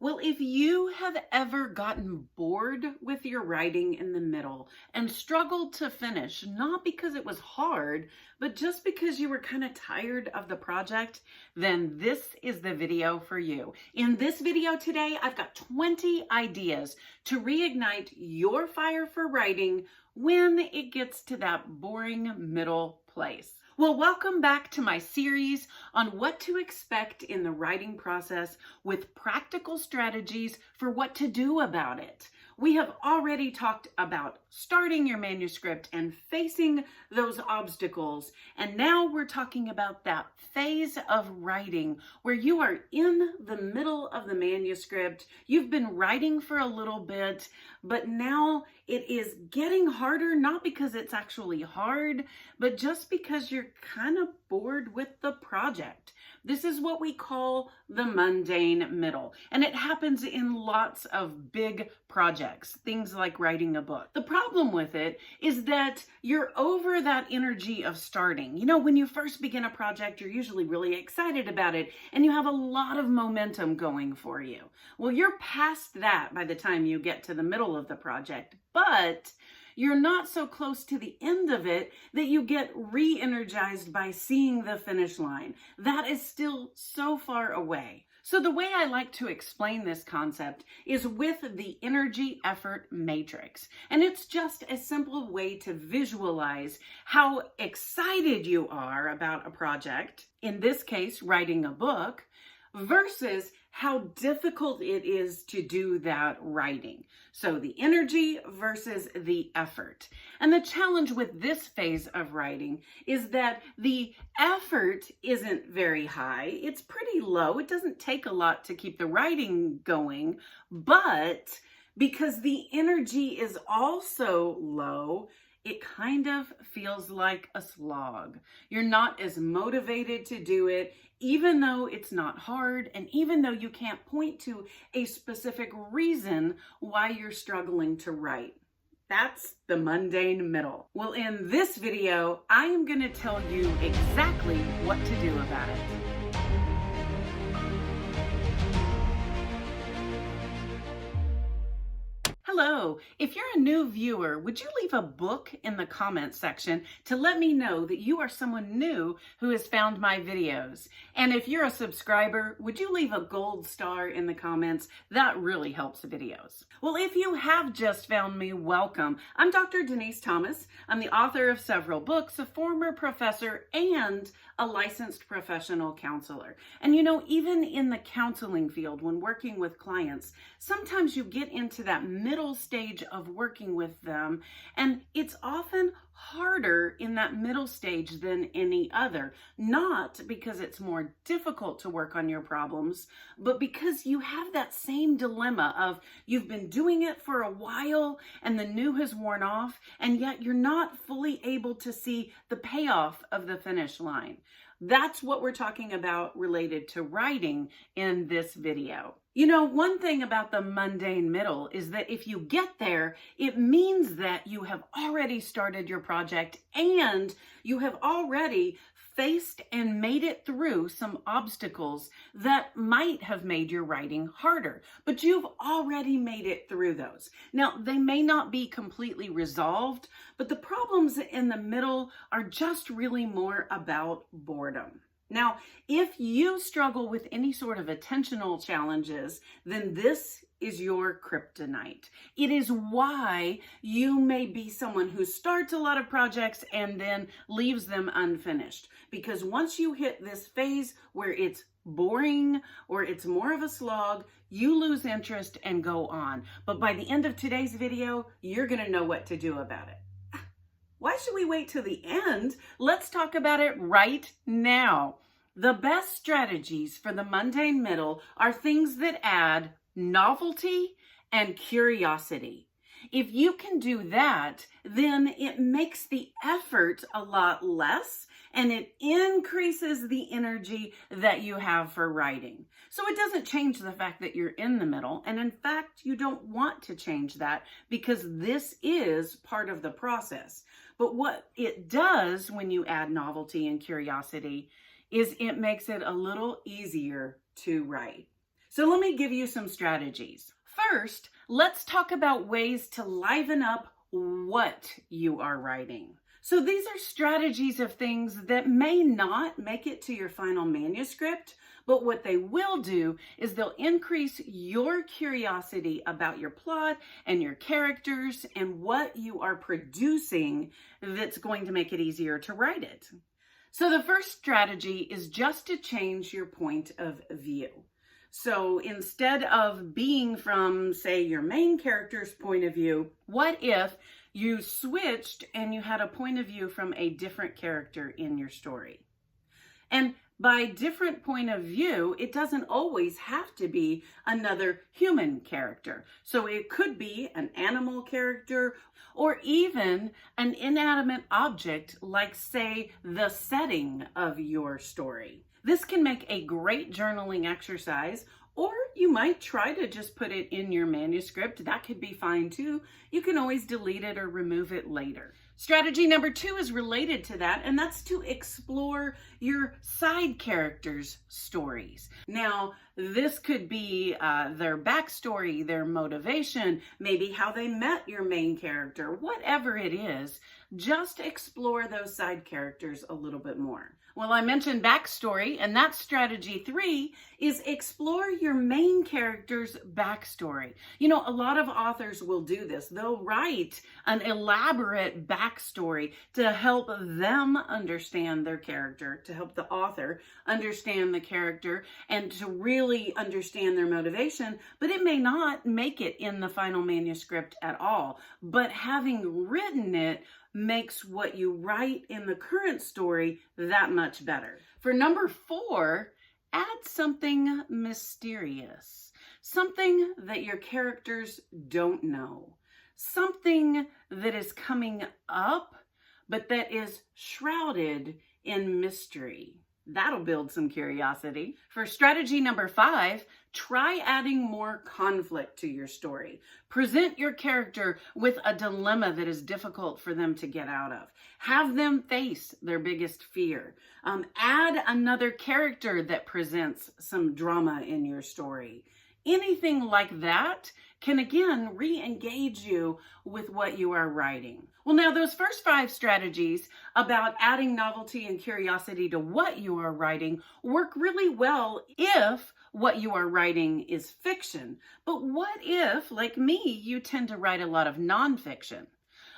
Well, if you have ever gotten bored with your writing in the middle and struggled to finish, not because it was hard, but just because you were kind of tired of the project, then this is the video for you. In this video today, I've got 20 ideas to reignite your fire for writing when it gets to that boring middle place. Well, welcome back to my series on what to expect in the writing process with practical strategies for what to do about it. We have already talked about starting your manuscript and facing those obstacles. And now we're talking about that phase of writing where you are in the middle of the manuscript. You've been writing for a little bit, but now it is getting harder, not because it's actually hard, but just because you're kind of bored with the project. This is what we call the mundane middle, and it happens in lots of big projects, things like writing a book. The problem with it is that you're over that energy of starting. You know, when you first begin a project, you're usually really excited about it, and you have a lot of momentum going for you. Well, you're past that by the time you get to the middle of the project, but you're not so close to the end of it that you get re-energized by seeing the finish line. That is still so far away. So the way I like to explain this concept is with the energy effort matrix. And it's just a simple way to visualize how excited you are about a project, in this case, writing a book, versus how difficult it is to do that writing. So the energy versus the effort. And the challenge with this phase of writing is that the effort isn't very high. It's pretty low. It doesn't take a lot to keep the writing going, but because the energy is also low, it kind of feels like a slog. You're not as motivated to do it, even though it's not hard, and even though you can't point to a specific reason why you're struggling to write. That's the mundane middle. Well, in this video, I am going to tell you exactly what to do about it. Hello, if you're a new viewer, would you leave a book in the comments section to let me know that you are someone new who has found my videos? And if you're a subscriber, would you leave a gold star in the comments? That really helps the videos. Well, if you have just found me, welcome. I'm Dr. Denis'Thomas. I'm the author of several books, a former professor, and a licensed professional counselor. And you know, even in the counseling field, when working with clients, sometimes you get into that middle stage of working with them, and it's often harder in that middle stage than any other. Not because it's more difficult to work on your problems, but because you have that same dilemma of you've been doing it for a while and the new has worn off, and yet you're not fully able to see the payoff of the finish line. That's what we're talking about related to writing in this video. You know, one thing about the mundane middle is that if you get there, it means that you have already started your project and you have already faced and made it through some obstacles that might have made your writing harder, but you've already made it through those. Now, they may not be completely resolved, but the problems in the middle are just really more about boredom. Now, if you struggle with any sort of attentional challenges, then this is your kryptonite. It is why you may be someone who starts a lot of projects and then leaves them unfinished. Because once you hit this phase where it's boring or it's more of a slog, you lose interest and go on. But by the end of today's video, you're going to know what to do about it. Why should we wait till the end? Let's talk about it right now. The best strategies for the mundane middle are things that add novelty and curiosity. If you can do that, then it makes the effort a lot less and it increases the energy that you have for writing. So it doesn't change the fact that you're in the middle. And in fact, you don't want to change that because this is part of the process. But what it does when you add novelty and curiosity is it makes it a little easier to write. So let me give you some strategies. First, let's talk about ways to liven up what you are writing. So these are strategies of things that may not make it to your final manuscript, but what they will do is they'll increase your curiosity about your plot and your characters and what you are producing that's going to make it easier to write it. So the first strategy is just to change your point of view. So instead of being from, say, your main character's point of view, what if you switched and you had a point of view from a different character in your story? And by different point of view, it doesn't always have to be another human character. So it could be an animal character or even an inanimate object, like, say, the setting of your story. This can make a great journaling exercise, or you might try to just put it in your manuscript. That could be fine too. You can always delete it or remove it later. Strategy number 2 is related to that, and that's to explore your side characters' stories. Now, this could be their backstory, their motivation, maybe how they met your main character, whatever it is. Just explore those side characters a little bit more. Well, I mentioned backstory, and that's strategy 3 is explore your main character's backstory. You know, a lot of authors will do this. They'll write an elaborate backstory to help them understand their character, to help the author understand the character, and to really understand their motivation, but it may not make it in the final manuscript at all. But having written it makes what you write in the current story that much better. For number 4, add something mysterious, something that your characters don't know, something that is coming up, but that is shrouded in mystery. That'll build some curiosity. For strategy number 5, try adding more conflict to your story. Present your character with a dilemma that is difficult for them to get out of. Have them face their biggest fear. Add another character that presents some drama in your story. Anything like that can, again, re-engage you with what you are writing. Well, now those first 5 strategies about adding novelty and curiosity to what you are writing work really well if what you are writing is fiction. But what if, like me, you tend to write a lot of nonfiction?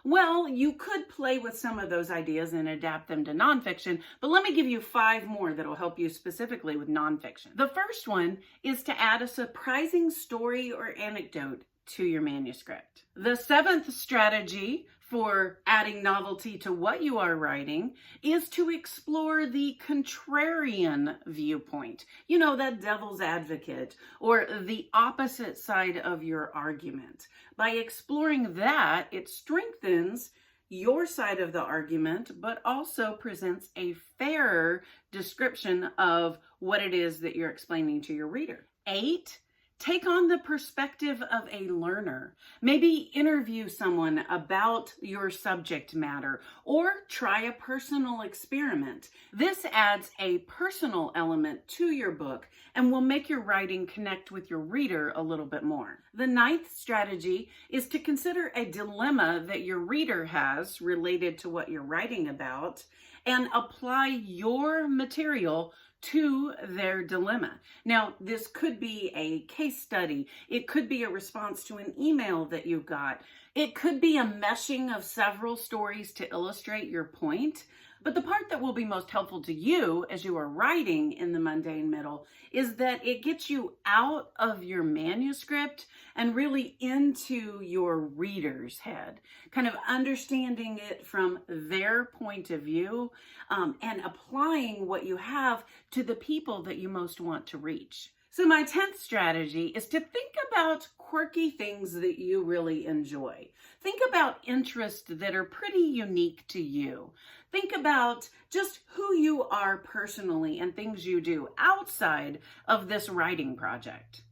Well, you could play with some of those ideas and adapt them to nonfiction, but let me give you 5 more that will help you specifically with nonfiction. The first one is to add a surprising story or anecdote to your manuscript. The 7th strategy for adding novelty to what you are writing is to explore the contrarian viewpoint. You know, that devil's advocate, or the opposite side of your argument. By exploring that, it strengthens your side of the argument, but also presents a fairer description of what it is that you're explaining to your reader. 8, take on the perspective of a learner. Maybe interview someone about your subject matter or try a personal experiment. This adds a personal element to your book and will make your writing connect with your reader a little bit more. The 9th strategy is to consider a dilemma that your reader has related to what you're writing about and apply your material to their dilemma. Now, this could be a case study. It could be a response to an email that you got. It could be a meshing of several stories to illustrate your point. But the part that will be most helpful to you as you are writing in the mundane middle is that it gets you out of your manuscript and really into your reader's head, kind of understanding it from their point of view and applying what you have to the people that you most want to reach. So my 10th strategy is to think about quirky things that you really enjoy. Think about interests that are pretty unique to you. Think about just who you are personally and things you do outside of this writing project.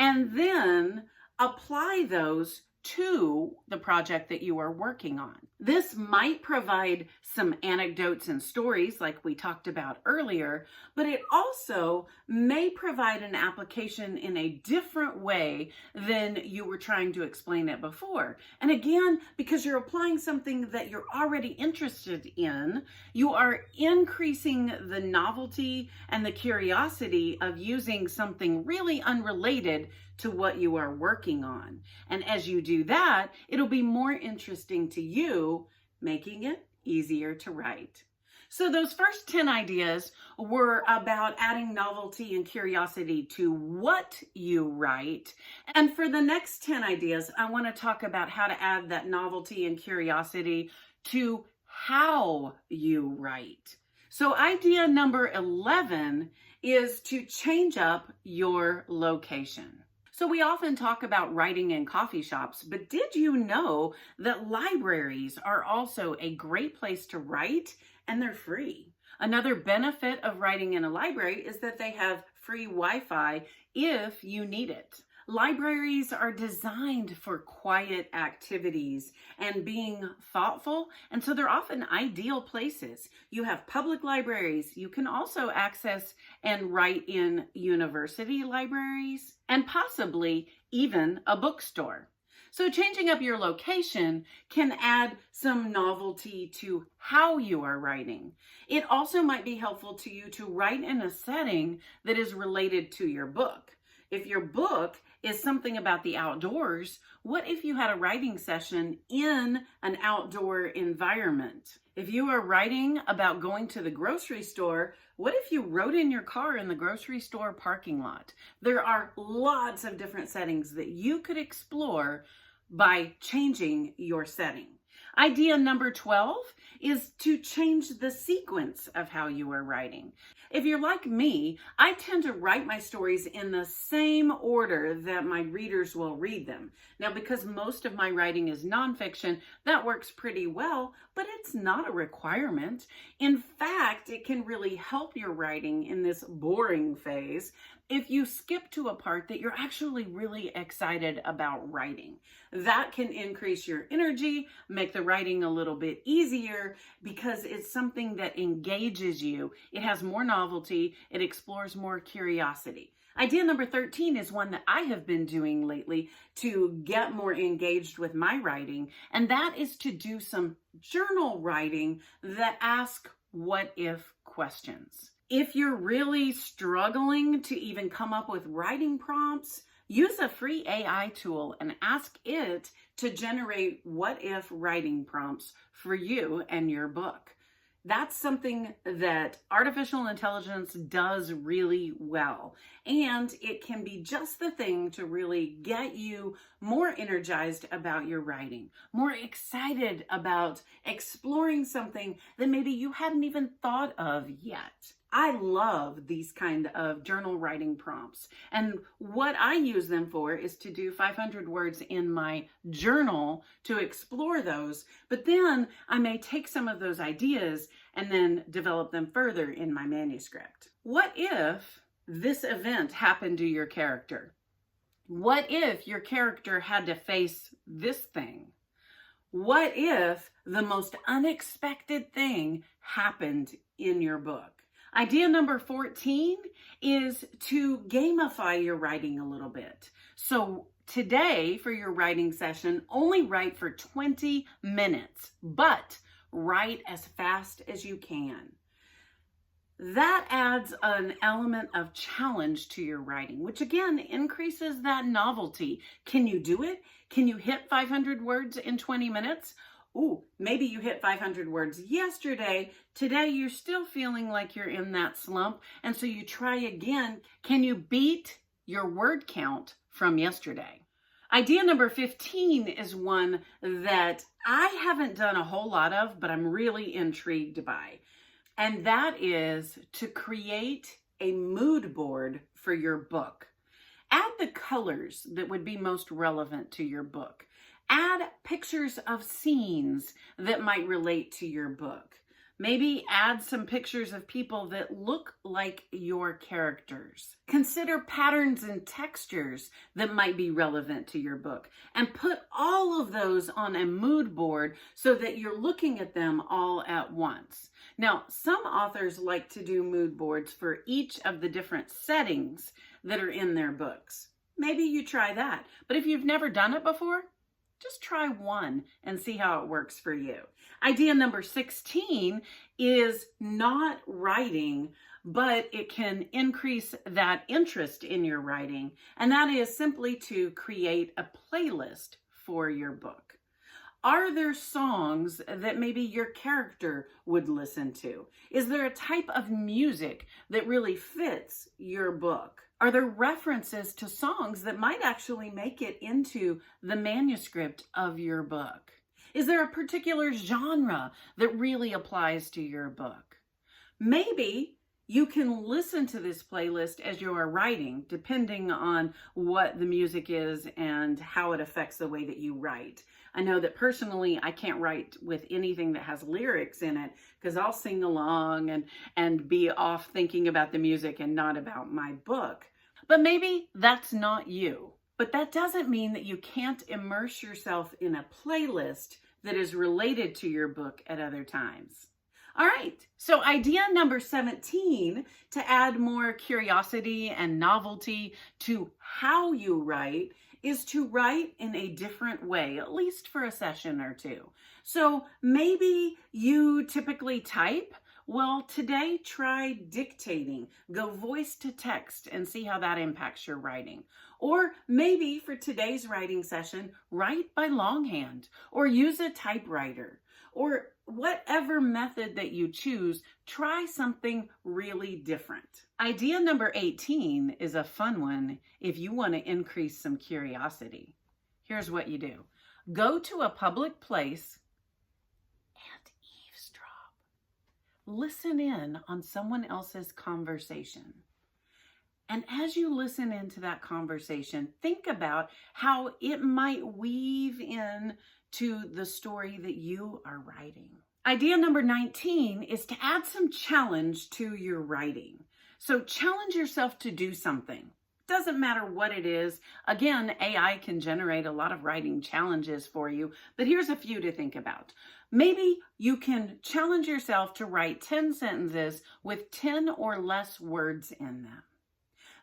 And then apply those to the project that you are working on. This might provide some anecdotes and stories like we talked about earlier, but it also may provide an application in a different way than you were trying to explain it before. And again, because you're applying something that you're already interested in, you are increasing the novelty and the curiosity of using something really unrelated to what you are working on. And as you do that, it'll be more interesting to you, making it easier to write. So those first 10 ideas were about adding novelty and curiosity to what you write. And for the next 10 ideas, I want to talk about how to add that novelty and curiosity to how you write. So idea number 11 is to change up your location. So we often talk about writing in coffee shops, but did you know that libraries are also a great place to write, and they're free? Another benefit of writing in a library is that they have free Wi-Fi if you need it. Libraries are designed for quiet activities and being thoughtful, and so they're often ideal places. You have public libraries. You can also access and write in university libraries and possibly even a bookstore. So changing up your location can add some novelty to how you are writing. It also might be helpful to you to write in a setting that is related to your book. If your book is something about the outdoors, what if you had a writing session in an outdoor environment? If you are writing about going to the grocery store, what if you wrote in your car in the grocery store parking lot? There are lots of different settings that you could explore by changing your setting. Idea number 12 is to change the sequence of how you are writing. If you're like me, I tend to write my stories in the same order that my readers will read them. Now, because most of my writing is nonfiction, that works pretty well, but it's not a requirement. In fact, it can really help your writing in this boring phase if you skip to a part that you're actually really excited about writing. That can increase your energy, make the writing a little bit easier because it's something that engages you. It has more novelty, it explores more curiosity. Idea number 13 is one that I have been doing lately to get more engaged with my writing, and that is to do some journal writing that ask what if questions. If you're really struggling to even come up with writing prompts, use a free AI tool and ask it to generate what if writing prompts for you and your book. That's something that artificial intelligence does really well, and it can be just the thing to really get you more energized about your writing, more excited about exploring something that maybe you hadn't even thought of yet. I love these kind of journal writing prompts. And what I use them for is to do 500 words in my journal to explore those. But then I may take some of those ideas and then develop them further in my manuscript. What if this event happened to your character? What if your character had to face this thing? What if the most unexpected thing happened in your book? Idea number 14 is to gamify your writing a little bit. So today for your writing session, only write for 20 minutes, but write as fast as you can. That adds an element of challenge to your writing, which again increases that novelty. Can you do it? Can you hit 500 words in 20 minutes? Ooh, maybe you hit 500 words yesterday. Today, you're still feeling like you're in that slump. And so you try again. Can you beat your word count from yesterday? Idea number 15 is one that I haven't done a whole lot of, but I'm really intrigued by. And that is to create a mood board for your book. Add the colors that would be most relevant to your book. Add pictures of scenes that might relate to your book. Maybe add some pictures of people that look like your characters. Consider patterns and textures that might be relevant to your book and put all of those on a mood board so that you're looking at them all at once. Now, some authors like to do mood boards for each of the different settings that are in their books. Maybe you try that, but if you've never done it before, just try one and see how it works for you. Idea number 16 is not writing, but it can increase that interest in your writing. And that is simply to create a playlist for your book. Are there songs that maybe your character would listen to? Is there a type of music that really fits your book? Are there references to songs that might actually make it into the manuscript of your book? Is there a particular genre that really applies to your book? Maybe you can listen to this playlist as you are writing, depending on what the music is and how it affects the way that you write. I know that personally, I can't write with anything that has lyrics in it because I'll sing along and be off thinking about the music and not about my book. But maybe that's not you. But that doesn't mean that you can't immerse yourself in a playlist that is related to your book at other times. All right, so idea number 17, to add more curiosity and novelty to how you write, is to write in a different way, at least for a session or two. So maybe you typically type. Well, today try dictating. Go voice to text and see how that impacts your writing. Or maybe for today's writing session, write by longhand or use a typewriter. Or whatever method that you choose, try something really different. Idea number 18 is a fun one if you want to increase some curiosity. Here's what you do. Go to a public place and eavesdrop. Listen in on someone else's conversation. And as you listen into that conversation, think about how it might weave in to the story that you are writing. Idea number 19 is to add some challenge to your writing. So challenge yourself to do something. Doesn't matter what it is. Again, AI can generate a lot of writing challenges for you, but here's a few to think about. Maybe you can challenge yourself to write 10 sentences with 10 or less words in them.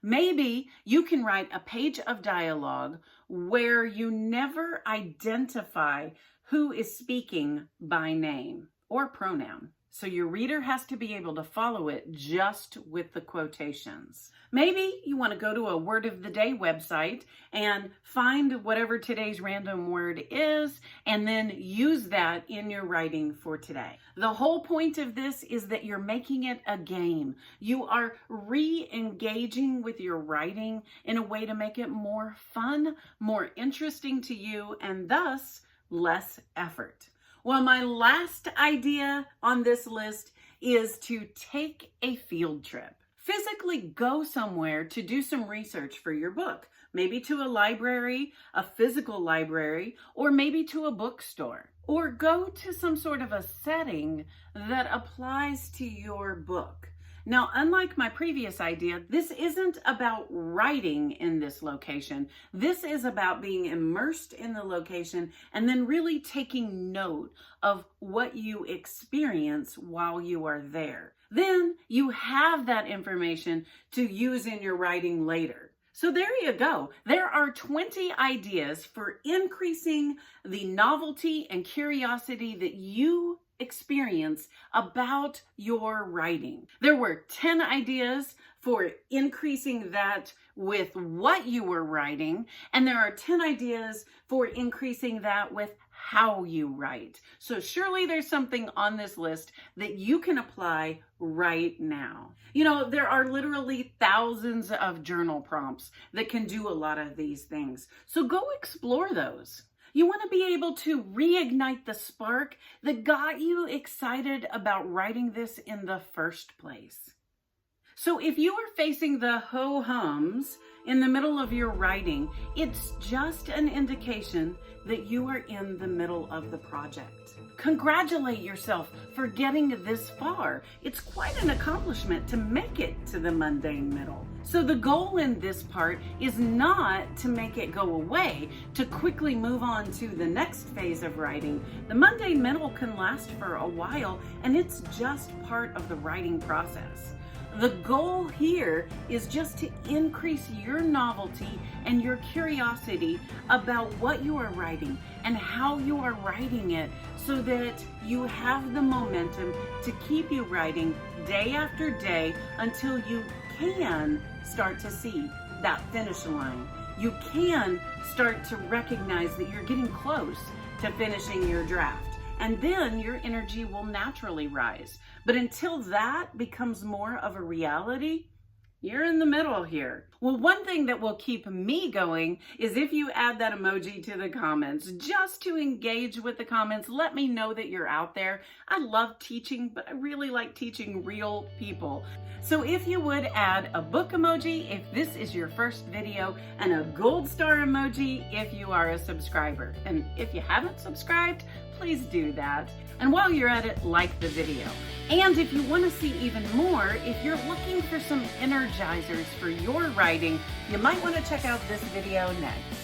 Maybe you can write a page of dialogue where you never identify who is speaking by name or pronoun. So your reader has to be able to follow it just with the quotations. Maybe you want to go to a word of the day website and find whatever today's random word is and then use that in your writing for today. The whole point of this is that you're making it a game. You are re-engaging with your writing in a way to make it more fun, more interesting to you, and thus less effort. Well, my last idea on this list is to take a field trip. Physically go somewhere to do some research for your book. Maybe to a library, a physical library, or maybe to a bookstore. Or go to some sort of a setting that applies to your book. Now, unlike my previous idea, this isn't about writing in this location. This is about being immersed in the location and then really taking note of what you experience while you are there. Then you have that information to use in your writing later. So there you go. There are 20 ideas for increasing the novelty and curiosity that you experience about your writing. There were 10 ideas for increasing that with what you were writing, and there are 10 ideas for increasing that with how you write. So surely there's something on this list that you can apply right now. You know, there are literally thousands of journal prompts that can do a lot of these things. So go explore those. You want to be able to reignite the spark that got you excited about writing this in the first place. So if you are facing the ho-hums in the middle of your writing, it's just an indication that you are in the middle of the project. Congratulate yourself for getting this far. It's quite an accomplishment to make it to the mundane middle. So the goal in this part is not to make it go away, to quickly move on to the next phase of writing. The mundane middle can last for a while, and it's just part of the writing process. The goal here is just to increase your novelty and your curiosity about what you are writing and how you are writing it, so that you have the momentum to keep you writing day after day until you can start to see that finish line. You can start to recognize that you're getting close to finishing your draft. And then your energy will naturally rise. But until that becomes more of a reality, you're in the middle here. Well, one thing that will keep me going is if you add that emoji to the comments, just to engage with the comments. Let me know that you're out there. I love teaching, but I really like teaching real people. So if you would add a book emoji if this is your first video, and a gold star emoji if you are a subscriber. And if you haven't subscribed, please do that. And while you're at it, like the video. And if you want to see even more, if you're looking for some energizers for your writing, you might want to check out this video next.